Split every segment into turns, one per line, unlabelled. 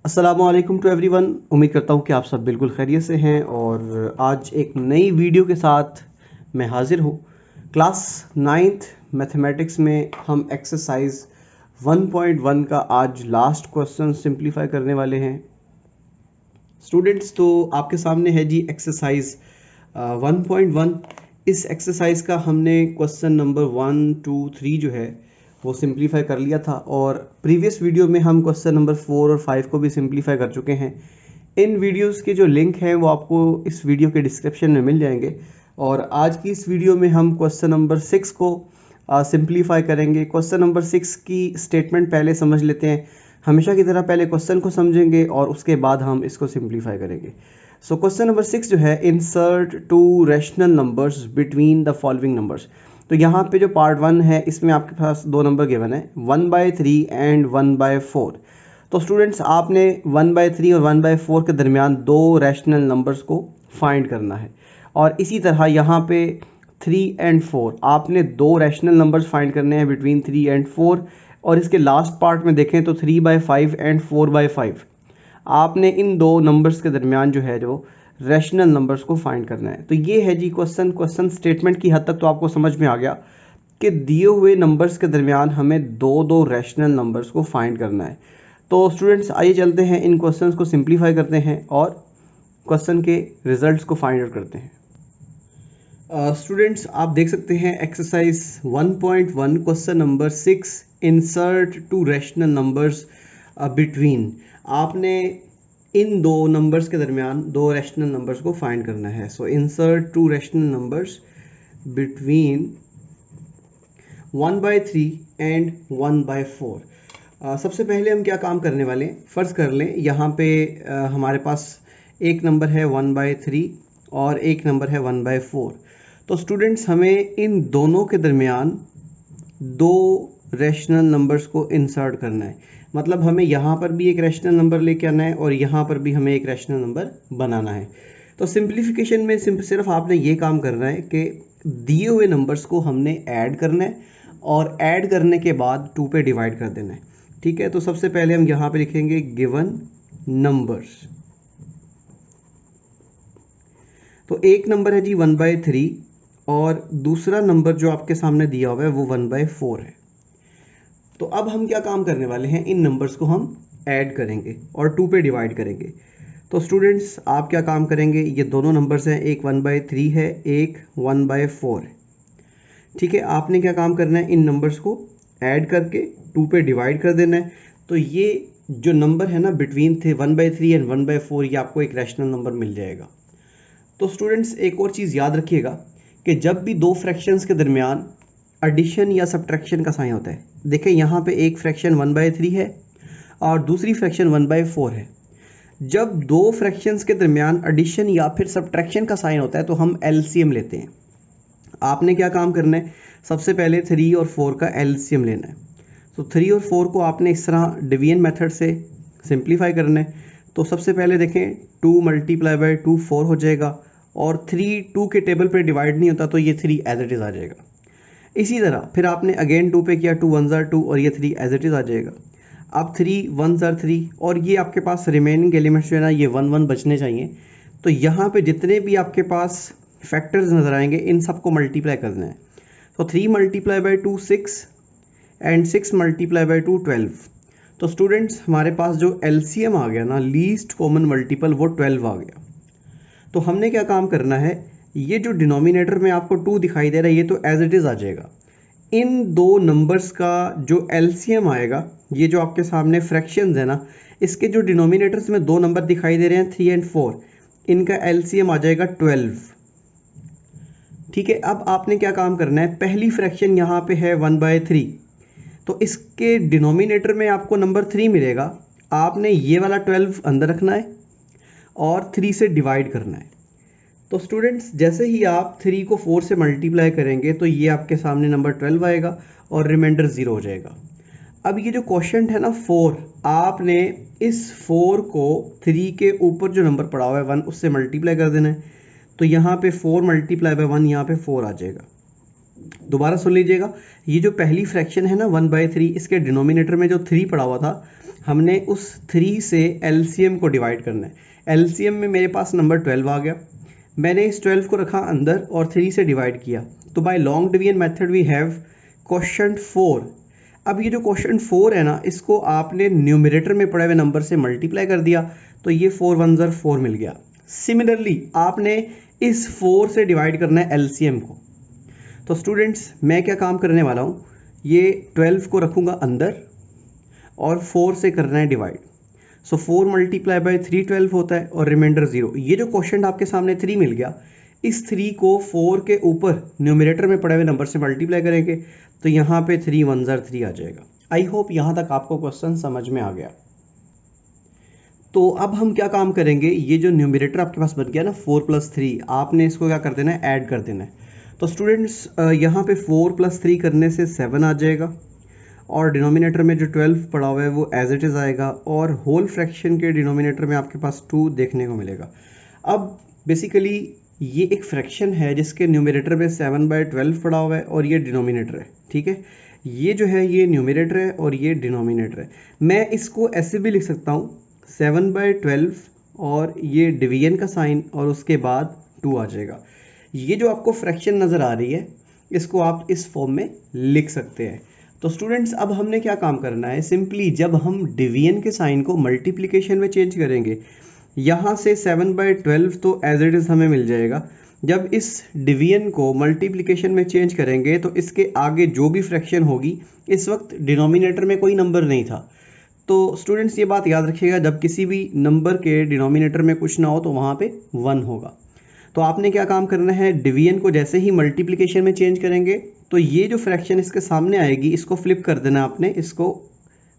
अस्सलामुअलैकुम to everyone. उम्मीद करता हूँ कि आप सब बिल्कुल खैरियत से हैं और आज एक नई वीडियो के साथ मैं हाज़िर हूँ। क्लास 9th मैथमेटिक्स में हम एक्सरसाइज 1.1 का आज लास्ट क्वेश्चन सिंप्लीफाई करने वाले हैं। स्टूडेंट्स, तो आपके सामने है जी एक्सरसाइज 1.1। इस एक्सरसाइज का हमने क्वेश्चन नंबर 1, 2, 3 जो है वो सिंप्लीफाई कर लिया था और प्रीवियस वीडियो में हम क्वेश्चन नंबर 4 और 5 को भी सिंप्लीफाई कर चुके हैं। इन वीडियोस के जो लिंक हैं वो आपको इस वीडियो के डिस्क्रिप्शन में मिल जाएंगे और आज की इस वीडियो में हम क्वेश्चन नंबर 6 को सिंप्लीफाई करेंगे। क्वेश्चन नंबर 6 की स्टेटमेंट पहले समझ लेते हैं। हमेशा की तरह पहले क्वेश्चन को समझेंगे और उसके बाद हम इसको सिंप्लीफाई करेंगे। सो क्वेश्चन नंबर 6 जो है, insert two rational numbers between the following numbers. तो यहाँ पे जो पार्ट 1 है इसमें आपके पास दो नंबर गिवन है, 1/3 एंड 1/4। तो स्टूडेंट्स, आपने 1/3 और 1/4 के दरमियान दो रैशनल नंबर्स को फाइंड करना है और इसी तरह यहाँ पे 3 एंड 4 आपने दो रैशनल नंबर्स फाइंड करने हैं बिटवीन 3 एंड 4। और इसके लास्ट पार्ट में देखें तो 3/5 एंड 4/5 आपने इन दो नंबर्स के दरमियान जो है जो रैशनल नंबर्स को फाइंड करना है। तो ये है जी क्वेश्चन स्टेटमेंट की हद तक तो आपको समझ में आ गया कि दिए हुए नंबर्स के दरमियान हमें दो दो रैशनल नंबर्स को फाइंड करना है। तो स्टूडेंट्स, आइए चलते हैं, इन क्वेश्चंस को सिंप्लीफाई करते हैं और क्वेश्चन के रिजल्ट्स को फाइंड आउट करते हैं। स्टूडेंट्स, आप देख सकते हैं exercise 1.1 question number 6, insert two rational numbers between. आपने इन दो नंबर्स के दरमियान दो रैशनल नंबर्स को फाइंड करना है। So insert two rational numbers between 1/3 and 1/4। सबसे पहले हम क्या काम करने वाले हैं, फ़र्ज़ कर लें यहाँ पे हमारे पास एक नंबर है 1/3 और एक नंबर है 1/4। तो स्टूडेंट्स, हमें इन दोनों के दरमियान दो रैशनल नंबर्स को इंसर्ट करना है। मतलब हमें यहाँ पर भी एक रैशनल नंबर लेके आना है और यहाँ पर भी हमें एक रैशनल नंबर बनाना है। तो सिंप्लीफिकेशन में सिर्फ आपने ये काम करना है कि दिए हुए नंबर्स को हमने ऐड करना है और ऐड करने के बाद 2 पे डिवाइड कर देना है। ठीक है, तो सबसे पहले हम यहाँ पे लिखेंगे गिवन नंबर्स। तो एक नंबर है जी 1/3 और दूसरा नंबर जो आपके सामने दिया हुआ है वो 1/4 है। तो अब हम क्या काम करने वाले हैं, इन नंबर्स को हम ऐड करेंगे और 2 पे डिवाइड करेंगे। तो स्टूडेंट्स, आप क्या काम करेंगे, ये दोनों नंबर्स हैं, एक 1/3 है, एक 1/4 है। ठीक है, आपने क्या काम करना है, इन नंबर्स को ऐड करके 2 पे डिवाइड कर देना है। तो ये जो नंबर है ना बिटवीन थे 1/3 एंड 1/4, ये आपको एक रैशनल नंबर मिल जाएगा। तो स्टूडेंट्स, एक और चीज़ याद रखिएगा कि जब भी दो फ्रैक्शंस के दरमियान एडिशन या सब्ट्रैक्शन का साइन होता है, देखें यहाँ पे एक फ्रैक्शन 1/3 है और दूसरी फ्रैक्शन 1/4 है। जब दो फ्रैक्शंस के दरमियान एडिशन या फिर सब्ट्रैक्शन का साइन होता है तो हम एलसीएम लेते हैं। आपने क्या काम करना है, सबसे पहले 3 और 4 का एलसीएम लेना है। तो 3 और 4 को आपने इस तरह डिवीजन मेथड से सिंप्लीफाई करना है। तो सबसे पहले देखें 2 × 2 4 हो जाएगा और 3 2 के टेबल पे डिवाइड नहीं होता तो ये 3 एज इट इज़ आ जाएगा। इसी तरह फिर आपने अगेन 2 पे किया, 2 1 ज़ार 2 और ये 3 एज इट इज़ आ जाएगा। अब 3 1 ज़ार 3 और ये आपके पास रिमेनिंग एलिमेंट्स जो है ना ये 1 1 बचने चाहिए। तो यहाँ पे जितने भी आपके पास फैक्टर्स नज़र आएंगे इन सबको मल्टीप्लाई करना है। तो 3 × 2 6 एंड 6 × 2 12। तो स्टूडेंट्स, हमारे पास जो एलसीएम आ गया ना, लीस्ट कॉमन मल्टीपल, वो 12 आ गया। तो हमने क्या काम करना है, ये जो डिनोमिनेटर में आपको 2 दिखाई दे रहा है ये तो एज इट इज़ आ जाएगा। इन दो नंबर्स का जो एलसीएम आएगा, ये जो आपके सामने फ्रैक्शंस है ना, इसके जो डिनोमिनेटर्स में दो नंबर दिखाई दे रहे हैं 3 एंड 4, इनका एलसीएम आ जाएगा 12। ठीक है, अब आपने क्या काम करना है, पहली फ्रैक्शन यहाँ पे है 1/3, तो इसके डिनोमिनेटर में आपको नंबर 3 मिलेगा। आपने ये वाला 12 अंदर रखना है और 3 से डिवाइड करना है। तो स्टूडेंट्स, जैसे ही आप 3 को 4 से मल्टीप्लाई करेंगे तो ये आपके सामने नंबर 12 आएगा और रिमाइंडर 0 हो जाएगा। अब ये जो क्वोशंट है ना 4, आपने इस 4 को 3 के ऊपर जो नंबर पड़ा हुआ है 1 उससे मल्टीप्लाई कर देना है। तो यहाँ पे 4 × 1 यहाँ पे 4 आ जाएगा। दोबारा सुन लीजिएगा, ये जो पहली फ्रैक्शन है ना 1/3, इसके डिनोमिनेटर में जो 3 पड़ा हुआ था हमने उस 3 से LCM को डिवाइड करना है। LCM में मेरे पास नंबर 12 आ गया, मैंने इस 12 को रखा अंदर और 3 से डिवाइड किया, तो by long division method we have question 4। अब ये जो क्वेश्चन 4 है ना, इसको आपने न्यूमरेटर में पड़े हुए नंबर से मल्टीप्लाई कर दिया, तो ये 4 1 ज़र 4 मिल गया। सिमिलरली आपने इस 4 से डिवाइड करना है LCM को। तो स्टूडेंट्स मैं क्या काम करने वाला हूँ, ये 12 को रखूँगा अंदर और 4 से करना है डिवाइड। सो 4 मल्टीप्लाई बाय 3 12 होता है और रिमाइंडर 0। ये जो क्वेश्चन आपके सामने 3 मिल गया, इस 3 को 4 के ऊपर न्यूमरेटर में पड़े हुए नंबर से मल्टीप्लाई करेंगे, तो यहाँ पे 3 1 ज़र 3 आ जाएगा। आई होप यहाँ तक आपको क्वेश्चन समझ में आ गया। तो अब हम क्या काम करेंगे, ये जो न्यूमरेटर आपके पास बन गया ना 4 + 3, आपने इसको क्या कर देना है, ऐड कर देना है। तो स्टूडेंट्स यहाँ पे 4 + 3 करने से 7 आ जाएगा और डिनोमिनेटर में जो 12 पड़ा हुआ है वो एज इट इज़ आएगा और होल फ्रैक्शन के डिनोमिनेटर में आपके पास 2 देखने को मिलेगा। अब बेसिकली ये एक फ्रैक्शन है जिसके न्यूमरेटर में 7/12 पड़ा हुआ है और ये डिनोमिनेटर है, ठीक है। ये जो है ये न्यूमरेटर है और ये डिनोमिनेटर है। मैं इसको ऐसे भी लिख सकता हूँ 7/12 और ये डिवीजन का साइन और उसके बाद 2 आ जाएगा। ये जो आपको फ्रैक्शन नज़र आ रही है इसको आप इस फॉर्म में लिख सकते हैं। तो स्टूडेंट्स अब हमने क्या काम करना है, सिंपली जब हम डिवीजन के साइन को मल्टीप्लिकेशन में चेंज करेंगे, यहाँ से 7/12 तो एज इट इज़ हमें मिल जाएगा। जब इस डिवीजन को मल्टीप्लिकेशन में चेंज करेंगे तो इसके आगे जो भी फ्रैक्शन होगी, इस वक्त डिनोमिनेटर में कोई नंबर नहीं था। तो स्टूडेंट्स ये बात याद रखिएगा, जब किसी भी नंबर के डिनोमिनेटर में कुछ ना हो तो वहाँ पे 1 होगा। तो आपने क्या काम करना है, डिवीजन को जैसे ही मल्टीप्लिकेशन में चेंज करेंगे तो ये जो फ्रैक्शन इसके सामने आएगी इसको फ्लिप कर देना आपने, इसको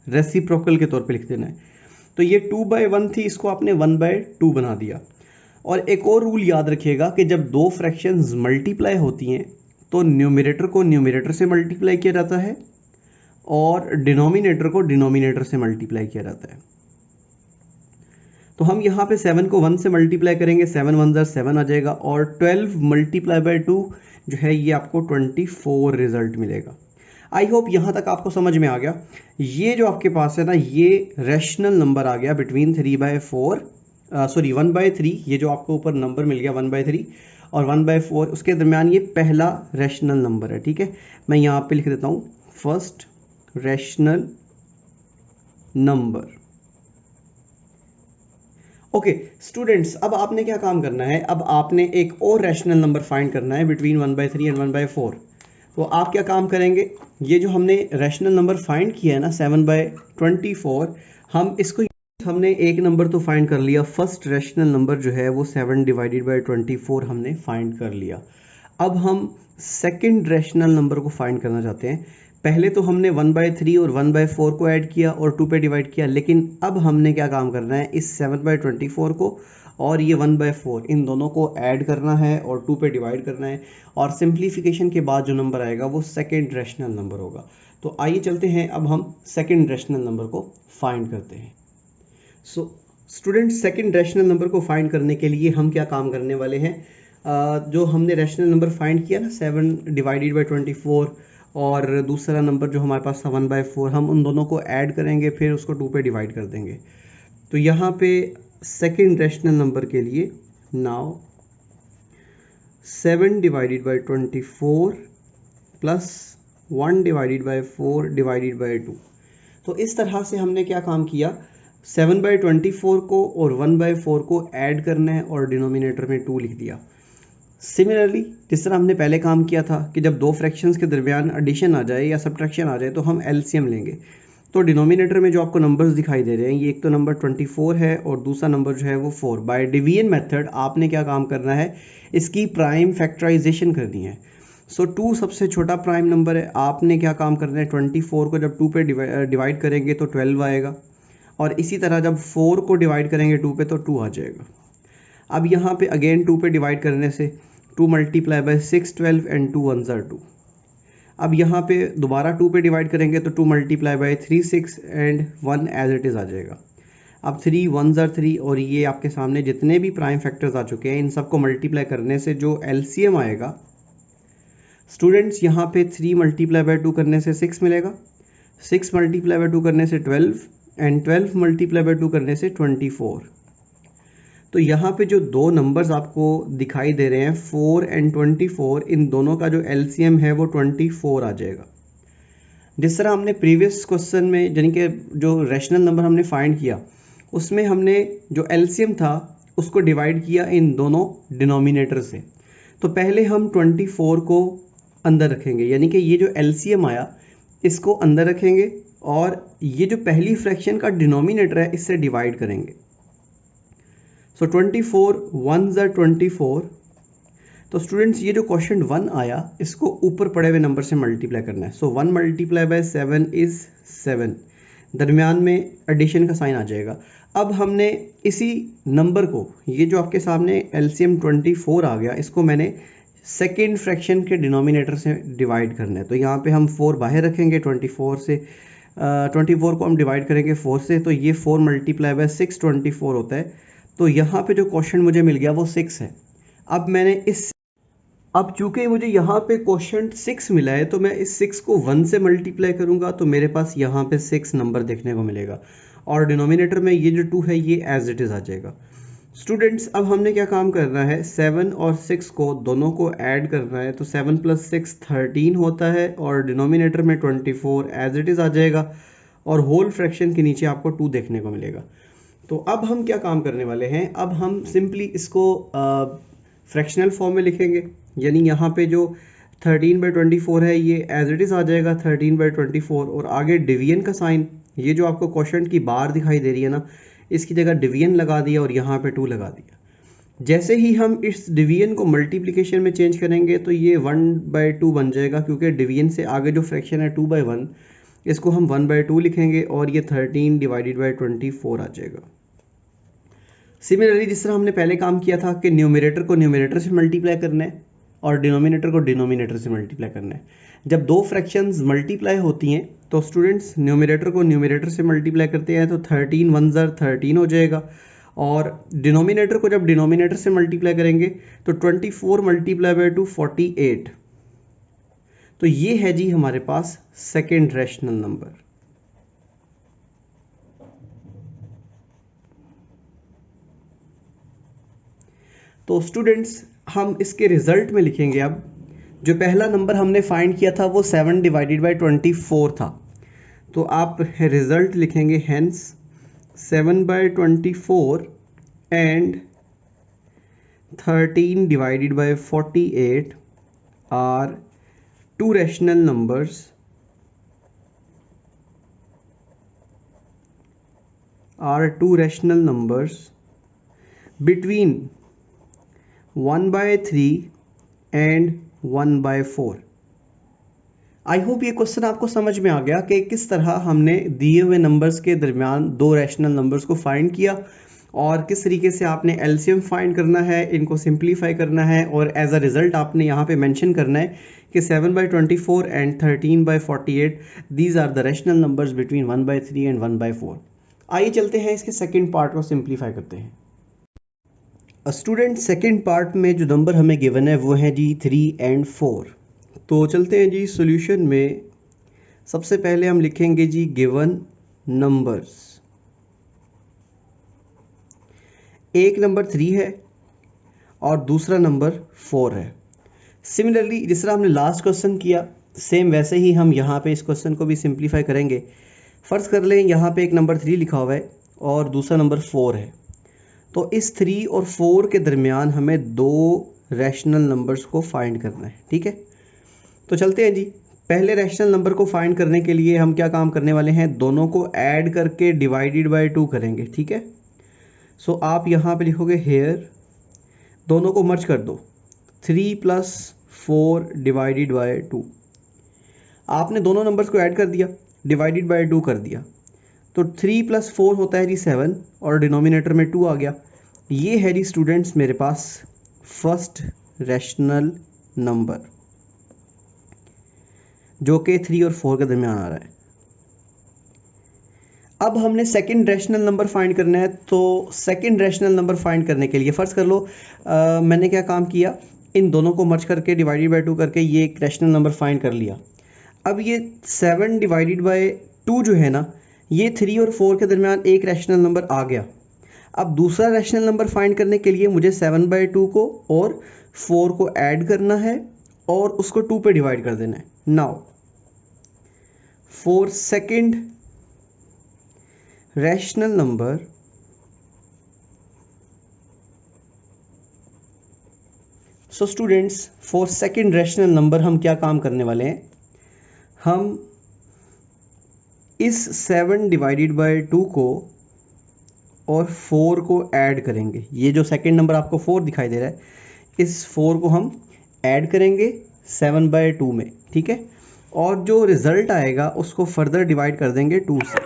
रेसिप्रोकल के तौर पे लिख देना है। तो ये 2/1 थी, इसको आपने 1/2 बना दिया। और एक और रूल याद रखिएगा कि जब दो फ्रैक्शंस मल्टीप्लाई होती हैं तो न्यूमरेटर को न्यूमरेटर से मल्टीप्लाई किया जाता है और डिनोमिनेटर को डिनोमिनेटर से मल्टीप्लाई किया जाता है। तो हम यहाँ पे 7 को 1 से मल्टीप्लाई करेंगे, 7 1 ज़र 7 आ जाएगा और 12 मल्टीप्लाई बाय 2 जो है ये आपको 24 रिजल्ट मिलेगा। आई होप यहाँ तक आपको समझ में आ गया। ये जो आपके पास है ना, ये रैशनल नंबर आ गया बिटवीन 1/3, ये जो आपको ऊपर नंबर मिल गया 1/3 और 1/4, उसके दरमियान ये पहला रैशनल नंबर है, ठीक है। मैं यहाँ पे लिख देता हूँ first rational number. Okay students, अब आपने क्या काम करना है, अब आपने एक और रैशनल नंबर फाइंड करना है बिटवीन 1/3 एंड 1/4। तो आप क्या काम करेंगे, ये जो हमने रैशनल नंबर फाइंड किया है ना 7/24, हमने एक नंबर तो फाइंड कर लिया, फर्स्ट रैशनल नंबर जो है वो 7/24 हमने फाइंड कर लिया। अब हम सेकंड रैशनल नंबर को फाइंड करना चाहते हैं। पहले तो हमने 1/3 और 1/4 को ऐड किया और 2 पे डिवाइड किया, लेकिन अब हमने क्या काम करना है, इस 7/24 को और ये 1/4 इन दोनों को ऐड करना है और 2 पे डिवाइड करना है और सिंप्लीफिकेशन के बाद जो नंबर आएगा वो सेकंड रैशनल नंबर होगा। तो आइए चलते हैं, अब हम सेकंड रैशनल नंबर को फाइंड करते हैं। So students, second rational number को फाइंड करने के लिए हम क्या काम करने वाले हैं, जो हमने रैशनल नंबर फाइंड किया ना 7/24 और दूसरा नंबर जो हमारे पास था 1/4, हम उन दोनों को ऐड करेंगे, फिर उसको 2 पे डिवाइड कर देंगे। तो यहाँ पे सेकंड रैशनल नंबर के लिए नाउ 7/24 प्लस 1/4 डिवाइडेड बाई 2। तो इस तरह से हमने क्या काम किया, 7/24 को और 1/4 को ऐड करना है और डिनोमिनेटर में 2 लिख दिया। सिमिलरली जिस तरह हमने पहले काम किया था कि जब दो फ्रैक्शंस के दरमियान एडिशन आ जाए या सब्ट्रैक्शन आ जाए तो हम एलसीएम लेंगे। तो डिनोमिनेटर में जो आपको नंबर्स दिखाई दे रहे हैं, ये एक तो नंबर 24 है और दूसरा नंबर जो है वो 4। बाय डिवीजन मेथड आपने क्या काम करना है, इसकी प्राइम फैक्टराइजेशन करनी है। सो 2 सबसे छोटा प्राइम नंबर है, आपने क्या काम करना है, 24 को जब 2 पे डिवाइड करेंगे तो 12 आएगा और इसी तरह जब 4 को डिवाइड करेंगे 2 पे तो 2 आ जाएगा। अब यहाँ पे अगेन 2 पे डिवाइड करने से 2 मल्टीप्लाई बाय 6 12 एंड 2 1 ज़र 2। अब यहाँ पे दोबारा 2 पे डिवाइड करेंगे तो 2 multiply by 3 6 and 1 as it is आ जाएगा। अब 3 1 ज़र 3 और ये आपके सामने जितने भी प्राइम फैक्टर्स आ चुके हैं इन सबको मल्टीप्लाई करने से जो एलसीएम आएगा स्टूडेंट्स, यहाँ पे 3 मल्टीप्लाई बाय 2 करने से 6 मिलेगा, 6 मल्टीप्लाई बाय 2 करने से 12 एंड 12 मल्टीप्लाई बाय 2 करने से 24। तो यहाँ पे जो दो नंबर्स आपको दिखाई दे रहे हैं 4 एंड 24, इन दोनों का जो एलसीएम है वो 24 आ जाएगा। जिस तरह हमने प्रीवियस क्वेश्चन में यानी कि जो रैशनल नंबर हमने फाइंड किया उसमें हमने जो एलसीएम था उसको डिवाइड किया इन दोनों डिनोमिनेटर से। तो पहले हम 24 को अंदर रखेंगे, यानी कि ये जो एलसीएम आया इसको अंदर रखेंगे और ये जो पहली फ्रैक्शन का डिनोमिनेटर है इससे डिवाइड करेंगे। सो 24 1s are 24। तो स्टूडेंट्स ये जो क्वेश्चन 1 आया इसको ऊपर पड़े हुए नंबर से मल्टीप्लाई करना है। सो 1 मल्टीप्लाई बाय 7 इज 7, दरमियान में एडिशन का साइन आ जाएगा। अब हमने इसी नंबर को, ये जो आपके सामने एलसीएम 24 आ गया, इसको मैंने सेकेंड फ्रैक्शन के डिनोमिनेटर से डिवाइड करना है। तो यहाँ पे हम 4 बाहर रखेंगे, 24 से 24 को हम डिवाइड करेंगे 4 से, तो ये 4 मल्टीप्लाई बाय 6 24 होता है। तो यहाँ पे जो क्वेश्चन मुझे मिल गया वो 6 है। अब चूंकि मुझे यहाँ पे क्वेश्चन 6 मिला है तो मैं इस 6 को 1 से मल्टीप्लाई करूँगा तो मेरे पास यहाँ पे 6 नंबर देखने को मिलेगा और डिनोमिनेटर में ये जो 2 है ये एज इट इज़ आ जाएगा। स्टूडेंट्स अब हमने क्या काम करना है, 7 और 6 को दोनों को ऐड करना है। तो 7 + 6 13 होता है और डिनोमिनेटर में 24 एज इट इज़ आ जाएगा और होल फ्रैक्शन के नीचे आपको 2 देखने को मिलेगा। तो अब हम क्या काम करने वाले हैं, अब हम सिंपली इसको फ्रैक्शनल फॉर्म में लिखेंगे, यानी यहाँ पे जो 13/24 है ये एज इट इज़ आ जाएगा 13/24 और आगे डिवीजन का साइन, ये जो आपको क्वेश्चन की बार दिखाई दे रही है ना, इसकी जगह डिवीजन लगा दिया और यहाँ पे 2 लगा दिया। जैसे ही हम इस डिवीजन को मल्टीप्लिकेशन में चेंज करेंगे तो ये 1/2 बन जाएगा, क्योंकि डिवीजन से आगे जो फ्रैक्शन है 2/1, इसको हम 1/2 लिखेंगे और ये 13/24 आ जाएगा। सिमिलरली जिस तरह हमने पहले काम किया था कि न्यूमरेटर को न्यूमरेटर से मल्टीप्लाई करना है और डिनोमिनेटर को डिनोमिनेटर से मल्टीप्लाई करना है। जब दो फ्रैक्शंस मल्टीप्लाई होती हैं तो स्टूडेंट्स न्यूमरेटर को न्यूमरेटर से मल्टीप्लाई करते हैं तो 13 1s are 13 हो जाएगा और डिनोमिनेटर को जब डिनोमिनेटर से मल्टीप्लाई करेंगे तो 24 मल्टीप्लाई बाय 2 48। तो ये है जी हमारे पास सेकेंड रैशनल नंबर। तो स्टूडेंट्स हम इसके रिजल्ट में लिखेंगे। अब जो पहला नंबर हमने फाइंड किया था वो 7/24 था, तो आप रिजल्ट लिखेंगे hence 7/24 and 13/48 are two rational numbers between 1/3 and 1/4। I hope ये क्वेश्चन आपको समझ में आ गया कि किस तरह हमने दिए हुए नंबर्स के दरमियान दो रैशनल नंबर्स को फाइंड किया और किस तरीके से आपने एलसीएम फाइंड करना है, इनको सिंप्लीफाई करना है और एज अ रिजल्ट आपने यहाँ पे मेंशन करना है कि 7/24 and 13/48 these are the rational numbers between 1/3 and 1/4। आइए चलते हैं इसके सेकेंड पार्ट को सिंप्लीफाई करते हैं। स्टूडेंट सेकेंड पार्ट में जो नंबर हमें गिवन है वो है जी 3 एंड 4। तो चलते हैं जी सॉल्यूशन में। सबसे पहले हम लिखेंगे जी गिवन नंबर्स। एक नंबर 3 है और दूसरा नंबर 4 है। सिमिलरली जिस तरह हमने लास्ट क्वेश्चन किया सेम वैसे ही हम यहाँ पे इस क्वेश्चन को भी सिंप्लीफाई करेंगे। फर्ज कर लें यहाँ पे एक नंबर 3 लिखा हुआ है और दूसरा नंबर 4 है, तो इस 3 और 4 के दरमियान हमें दो रैशनल नंबर्स को फाइंड करना है। ठीक है, तो चलते हैं जी। पहले रैशनल नंबर को फाइंड करने के लिए हम क्या काम करने वाले हैं, दोनों को ऐड करके डिवाइडेड बाय 2 करेंगे। ठीक है, सो आप यहाँ पे लिखोगे हेयर, दोनों को मर्ज कर दो, 3 + 4 डिवाइडेड बाय 2। आपने दोनों नंबर्स को ऐड कर दिया, डिवाइडेड बाय 2 कर दिया, तो 3 + 4 होता है जी 7 और डिनोमिनेटर में 2 आ गया। ये है जी स्टूडेंट्स मेरे पास फर्स्ट रैशनल नंबर जो कि 3 और 4 के दरमियान आ रहा है। अब हमने सेकंड रैशनल नंबर फाइंड करना है, तो सेकंड रैशनल नंबर फाइंड करने के लिए फर्ज कर लो मैंने क्या काम किया, इन दोनों को मर्ज करके डिवाइडेड बाय 2 करके ये एक रैशनल नंबर फाइंड कर लिया। अब ये 7 डिवाइडेड बाय 2 जो है ना, ये 3 और 4 के दरमियान एक रैशनल नंबर आ गया। अब दूसरा रैशनल नंबर फाइंड करने के लिए मुझे 7/2 को और 4 को ऐड करना है और उसको 2 पे डिवाइड कर देना है। Now for second rational number so students, for second rational number हम क्या काम करने वाले हैं, हम इस 7/2 को और 4 को ऐड करेंगे। ये जो सेकंड नंबर आपको 4 दिखाई दे रहा है, इस 4 को हम ऐड करेंगे 7/2 में, ठीक है। और जो रिजल्ट आएगा उसको फर्दर डिवाइड कर देंगे 2 से।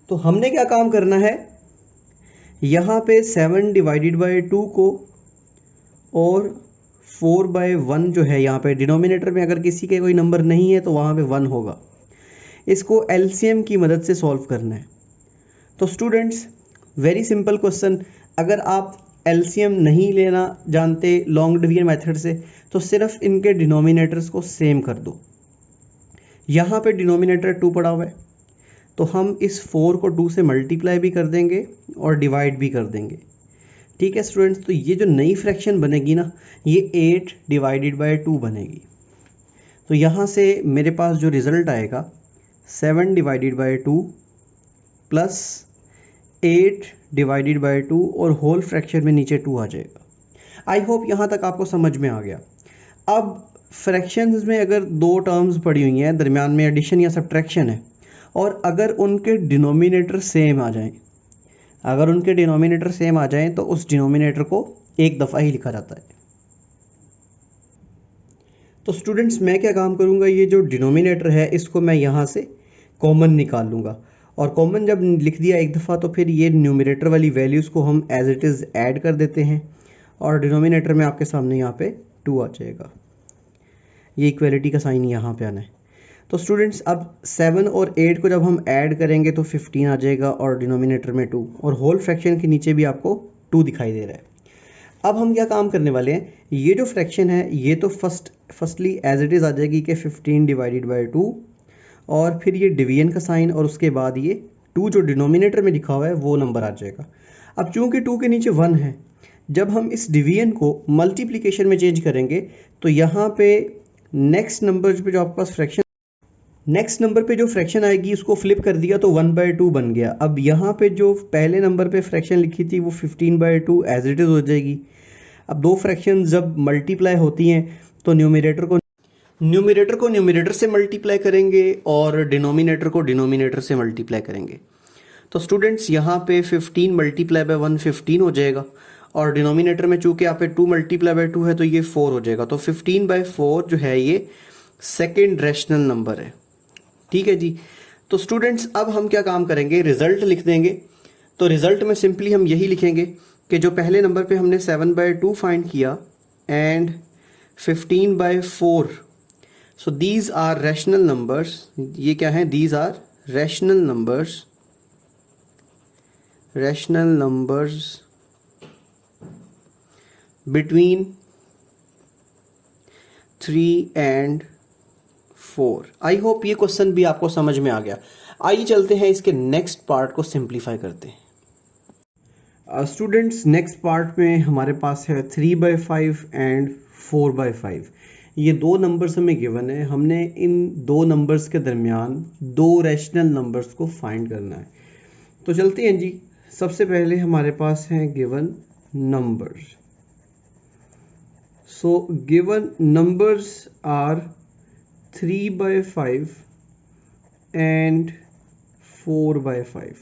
तो हमने क्या काम करना है, यहाँ पे 7/2 को और 4/1 जो है, यहाँ पे डिनोमिनेटर में अगर किसी के कोई नंबर नहीं है तो वहाँ पे 1 होगा। इसको एलसीएम की मदद से सॉल्व करना है। तो स्टूडेंट्स, वेरी सिंपल क्वेश्चन, अगर आप एलसीएम नहीं लेना जानते लॉन्ग डिवीजन मेथड से तो सिर्फ इनके डिनोमिनेटर्स को सेम कर दो। यहाँ पे डिनोमिनेटर 2 पड़ा हुआ है तो हम इस 4 को 2 से मल्टीप्लाई भी कर देंगे और डिवाइड भी कर देंगे, ठीक है स्टूडेंट्स। तो ये जो नई फ्रैक्शन बनेगी ना, ये 8/2 बनेगी। तो यहाँ से मेरे पास जो रिजल्ट आएगा 7/2 प्लस 8/2 और होल फ्रैक्शन में नीचे 2 आ जाएगा। आई होप यहाँ तक आपको समझ में आ गया। अब फ्रैक्शंस में अगर दो टर्म्स पड़ी हुई हैं, दरमियान में एडिशन या सब्ट्रैक्शन है, और अगर उनके डिनोमिनेटर सेम आ जाएं, अगर उनके डिनोमिनेटर सेम आ जाएं तो उस डिनोमिनेटर को एक दफ़ा ही लिखा जाता है। तो स्टूडेंट्स, मैं क्या काम करूंगा, ये जो डिनोमिनेटर है इसको मैं यहाँ से कॉमन निकाल लूँगा, और कॉमन जब लिख दिया एक दफ़ा तो फिर ये न्यूमरेटर वाली वैल्यूज़ को हम एज इट इज़ ऐड कर देते हैं और डिनोमिनेटर में आपके सामने यहाँ पे 2 आ जाएगा। ये इक्वलिटी का साइन यहाँ पे आना है। तो स्टूडेंट्स, अब 7 और 8 को जब हम ऐड करेंगे तो 15 आ जाएगा और डिनोमिनेटर में 2, और होल फ्रैक्शन के नीचे भी आपको 2 दिखाई दे रहा है। अब हम क्या काम करने वाले हैं, ये जो फ्रैक्शन है ये तो फर्स्टली एज इट इज़ आ जाएगी कि 15/2, और फिर ये डिवीजन का साइन और उसके बाद ये 2 जो डिनोमिनेटर में लिखा हुआ है वो नंबर आ जाएगा। अब चूंकि 2 के नीचे 1 है, जब हम इस डिवीजन को मल्टीप्लिकेशन में चेंज करेंगे तो यहाँ पे नेक्स्ट नंबर पे जो आपके पास फ्रैक्शन आएगी उसको फ्लिप कर दिया तो 1/2 बन गया। अब यहाँ पे जो पहले नंबर पे फ्रैक्शन लिखी थी वो 15/2 एज इट इज़ हो जाएगी। अब दो फ्रैक्शन जब मल्टीप्लाई होती हैं तो न्यूमरेटर को न्यूमरेटर से मल्टीप्लाई करेंगे और डिनोमिनेटर को डिनोमिनेटर से मल्टीप्लाई करेंगे। तो स्टूडेंट्स, यहाँ पे 15 × 1 15 हो जाएगा, और डिनोमिनेटर में चूंकि यहाँ पे 2 × 2 है तो ये 4 हो जाएगा। तो 15/4 जो है ये सेकेंड रैशनल नंबर है, ठीक है जी। तो स्टूडेंट्स, अब हम क्या काम करेंगे, रिजल्ट लिख देंगे। तो रिजल्ट में सिंपली हम यही लिखेंगे कि जो पहले नंबर पे हमने 7/2 फाइंड किया and 15/4, so these are rational numbers. ये क्या है, these are rational numbers between 3 and 4। I hope ये क्वेश्चन भी आपको समझ में आ गया। आइए चलते हैं इसके नेक्स्ट पार्ट को सिंप्लीफाई करते हैं। स्टूडेंट्स, नेक्स्ट पार्ट में हमारे पास है 3/5 एंड 4/5। ये दो नंबर्स हमें गिवन है, हमने इन दो नंबर्स के दरमियान दो रैशनल नंबर्स को फाइंड करना है। तो चलते हैं जी। सबसे पहले हमारे पास हैं given numbers. So given numbers are 3/5 and 4/5.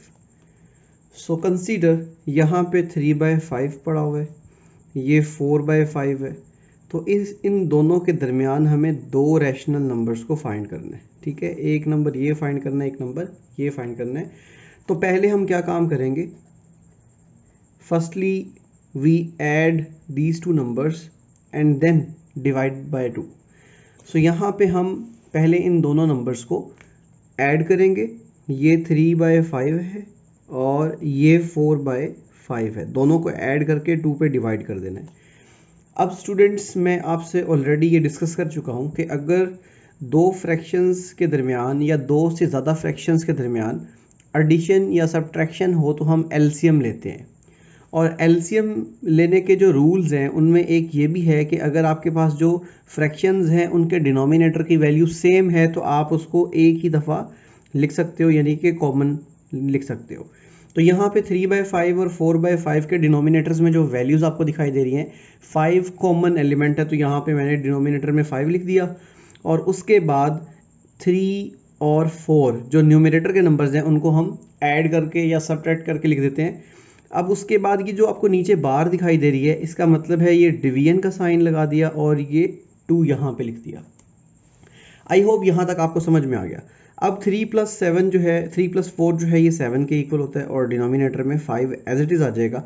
So consider यहाँ पे 3/5 पड़ा हुआ है, ये 4/5 है। तो इन दोनों के दरमियान हमें दो रैशनल नंबर्स को फाइंड करना है, ठीक है। एक नंबर ये फाइंड करना है, एक नंबर ये फाइंड करना है। तो पहले हम क्या काम करेंगे, firstly we add these two numbers and then divide by 2। So यहाँ पे हम पहले इन दोनों नंबर्स को ऐड करेंगे। ये 3/5 है और ये 4/5 है, दोनों को ऐड करके 2 पे डिवाइड कर देना है। अब स्टूडेंट्स, मैं आपसे ऑलरेडी ये डिस्कस कर चुका हूँ कि अगर दो फ्रैक्शंस के दरमियान या दो से ज़्यादा फ्रैक्शंस के दरमियान एडिशन या सब्ट्रैक्शन हो तो हम एलसीएम लेते हैं। और एलसीएम लेने के जो रूल्स हैं उनमें एक ये भी है कि अगर आपके पास जो फ्रैक्शंस हैं उनके डिनोमिनेटर की वैल्यू सेम है तो आप उसको एक ही दफ़ा लिख सकते हो, यानी कि कॉमन लिख सकते हो। तो यहाँ पे 3/5 और 4/5 के डिनोमिनेटर्स में जो वैल्यूज़ आपको दिखाई दे रही हैं, 5 कॉमन एलिमेंट है तो यहाँ पे मैंने डिनोमिनेटर में 5 लिख दिया, और उसके बाद 3 और 4 जो न्यूमरेटर के नंबर्स हैं उनको हम ऐड करके या सब्ट्रैक्ट करके लिख देते हैं। अब उसके बाद ये जो आपको नीचे बार दिखाई दे रही है, इसका मतलब है ये डिवीजन का साइन लगा दिया और ये 2 यहाँ पे लिख दिया। आई होप यहाँ तक आपको समझ में आ गया। अब 3+7 जो है, 3+4 जो है ये 7 के इक्वल होता है और डिनोमिनेटर में 5 एज इट इज़ आ जाएगा।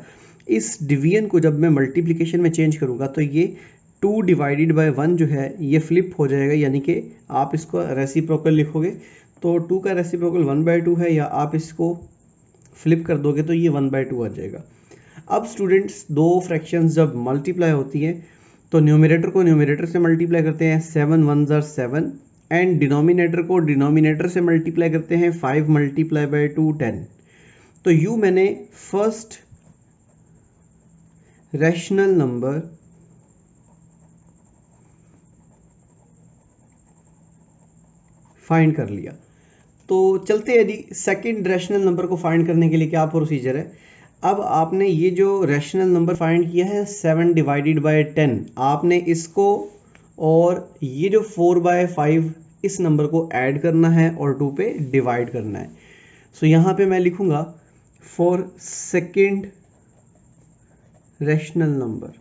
इस डिवीजन को जब मैं मल्टीप्लिकेशन में चेंज करूँगा तो ये 2/1 जो है ये फ्लिप हो जाएगा, यानी कि आप इसको रेसिप्रोकल लिखोगे तो 2 का रेसिप्रोकल 1/2 है, या आप इसको फ्लिप कर दोगे तो ये 1/2 आ जाएगा। अब स्टूडेंट्स, दो फ्रैक्शंस जब मल्टीप्लाई होती हैं तो न्यूमरेटर को न्यूमरेटर से मल्टीप्लाई करते हैं, 7 1s are 7, एंड डिनोमिनेटर को डिनोमिनेटर से मल्टीप्लाई करते हैं, 5 × 2 10। तो यूँ मैंने फर्स्ट रैशनल नंबर फाइंड कर लिया। तो चलते हैं जी सेकंड रैशनल नंबर को फाइंड करने के लिए क्या प्रोसीजर है। अब आपने ये जो रैशनल नंबर फाइंड किया है 7/10, आपने इसको और ये जो 4/5 इस नंबर को ऐड करना है और 2 पे डिवाइड करना है। सो यहाँ पे मैं लिखूंगा for second rational number,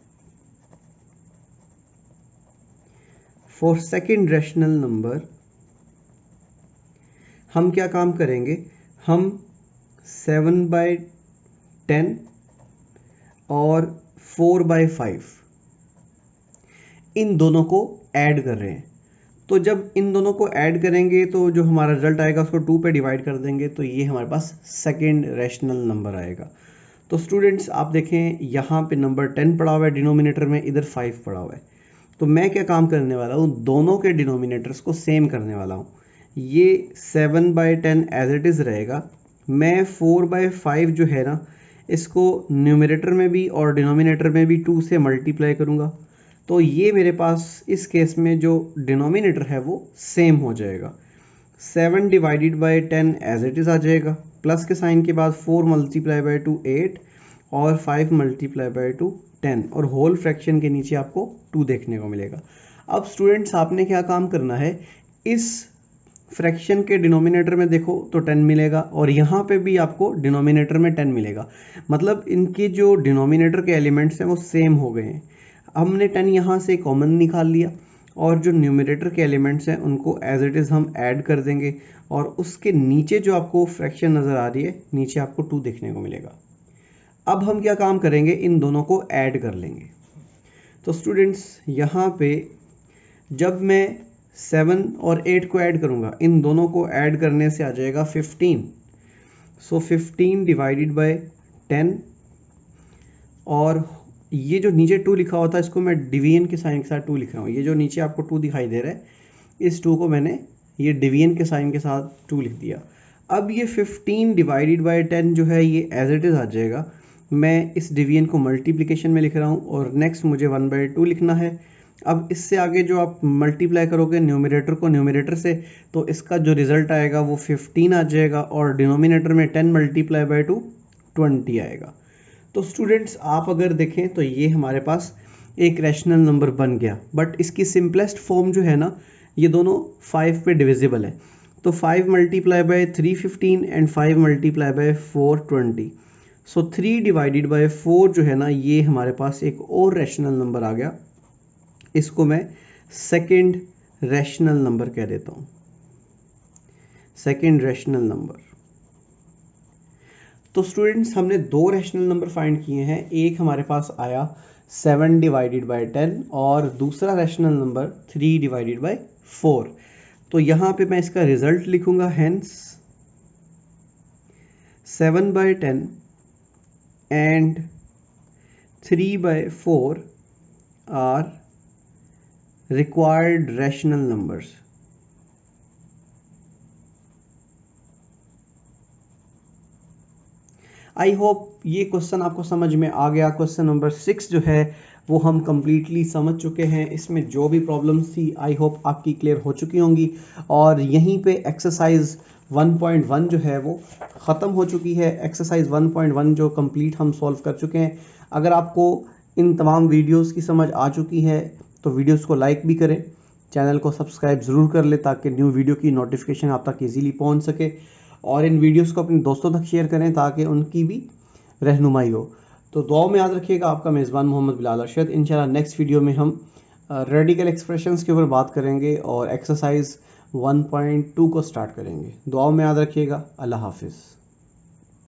for second rational number हम क्या काम करेंगे, हम 7/10 और 4/5 इन दोनों को ऐड कर रहे हैं। तो जब इन दोनों को ऐड करेंगे तो जो हमारा रिजल्ट आएगा उसको 2 पे डिवाइड कर देंगे तो ये हमारे पास सेकंड रैशनल नंबर आएगा। तो स्टूडेंट्स आप देखें यहाँ पे नंबर 10 पड़ा हुआ है डिनोमिनेटर में, इधर 5 पड़ा हुआ है। तो मैं क्या काम करने वाला हूँ, दोनों के डिनोमिनेटर्स को सेम करने वाला हूँ। ये 7/10 एज इट इज़ रहेगा। मैं 4/5 जो है ना, इसको न्यूमरेटर में भी और डिनोमिनेटर में भी 2 से मल्टीप्लाई करूँगा। तो ये मेरे पास इस केस में जो डिनोमिनेटर है वो सेम हो जाएगा। 7/10 एज इट इज़ आ जाएगा, प्लस के साइन के बाद 4 × 2 8 और 5 × 2 10, और होल फ्रैक्शन के नीचे आपको 2 देखने को मिलेगा। अब स्टूडेंट्स आपने क्या काम करना है, इस फ्रैक्शन के डिनोमिनेटर में देखो तो 10 मिलेगा और यहाँ पे भी आपको डिनोमिनेटर में 10 मिलेगा, मतलब इनके जो डिनोमिनेटर के एलिमेंट्स हैं वो सेम हो गए हैं। हमने 10 यहाँ से कॉमन निकाल लिया और जो न्यूमरेटर के एलिमेंट्स हैं उनको एज इट इज़ हम ऐड कर देंगे, और उसके नीचे जो आपको फ्रैक्शन नज़र आ रही है, नीचे आपको 2 देखने को मिलेगा। अब हम क्या काम करेंगे, इन दोनों को ऐड कर लेंगे। तो स्टूडेंट्स यहाँ पे जब मैं 7 और 8 को ऐड करूँगा, इन दोनों को ऐड करने से आ जाएगा 15। सो 15/10, और ये जो नीचे 2 लिखा होता है इसको मैं डिवीजन के साइन के साथ 2 लिख रहा हूँ। ये जो नीचे आपको 2 दिखाई दे रहा है, इस 2 को मैंने ये डिवीजन के साइन के साथ 2 लिख दिया। अब ये 15/10 जो है ये एज इट इज़ आ जाएगा। मैं इस डिवीजन को मल्टीप्लिकेशन में लिख रहा हूँ और नेक्स्ट मुझे 1/2 लिखना है। अब इससे आगे जो आप मल्टीप्लाई करोगे न्यूमरेटर को न्यूमरेटर से, तो इसका जो रिजल्ट आएगा वो 15 आ जाएगा, और डिनोमिनेटर में 10 × 2 20 आएगा। तो स्टूडेंट्स आप अगर देखें तो ये हमारे पास एक रैशनल नंबर बन गया, बट इसकी सिंपलेस्ट फॉर्म जो है ना, ये दोनों 5 पे डिविजिबल है। तो 5 × 3 15 एंड 5 × 4 20। सो 3/4 जो है ना, ये हमारे पास एक और रैशनल नंबर आ गया। इसको मैं सेकंड रैशनल नंबर कह देता हूँ, सेकंड रैशनल नंबर। तो स्टूडेंट्स हमने 2 रैशनल नंबर फाइंड किए हैं, एक हमारे पास आया 7/10 और दूसरा रैशनल नंबर 3/4। तो यहाँ पे मैं इसका रिजल्ट लिखूंगा, hence 7/10 and 3/4 are required rational numbers। I hope ये क्वेश्चन आपको समझ में आ गया। क्वेश्चन नंबर 6 जो है वो हम कंप्लीटली समझ चुके हैं। इसमें जो भी प्रॉब्लम्स थी आई होप आपकी क्लियर हो चुकी होंगी, और यहीं पे एक्सरसाइज 1.1 जो है वो ख़त्म हो चुकी है। एक्सरसाइज 1.1 जो कंप्लीट हम सॉल्व कर चुके हैं। अगर आपको इन तमाम वीडियोस की समझ आ चुकी है तो वीडियोस को लाइक भी करें, चैनल को सब्सक्राइब ज़रूर कर ले ताकि न्यू वीडियो की नोटिफिकेशन आप तक ईजीली पहुंच सके, और इन वीडियोस को अपने दोस्तों तक शेयर करें ताकि उनकी भी रहनुमाई हो। तो दुआओं में याद रखिएगा। आपका मेज़बान मोहम्मद बिलाल अरशद। इंशाल्लाह नेक्स्ट वीडियो में हम रेडिकल एक्सप्रेशंस के ऊपर बात करेंगे और एक्सरसाइज 1.2 को स्टार्ट करेंगे। दुआओं में याद रखिएगा। अल्लाह हाफिज़।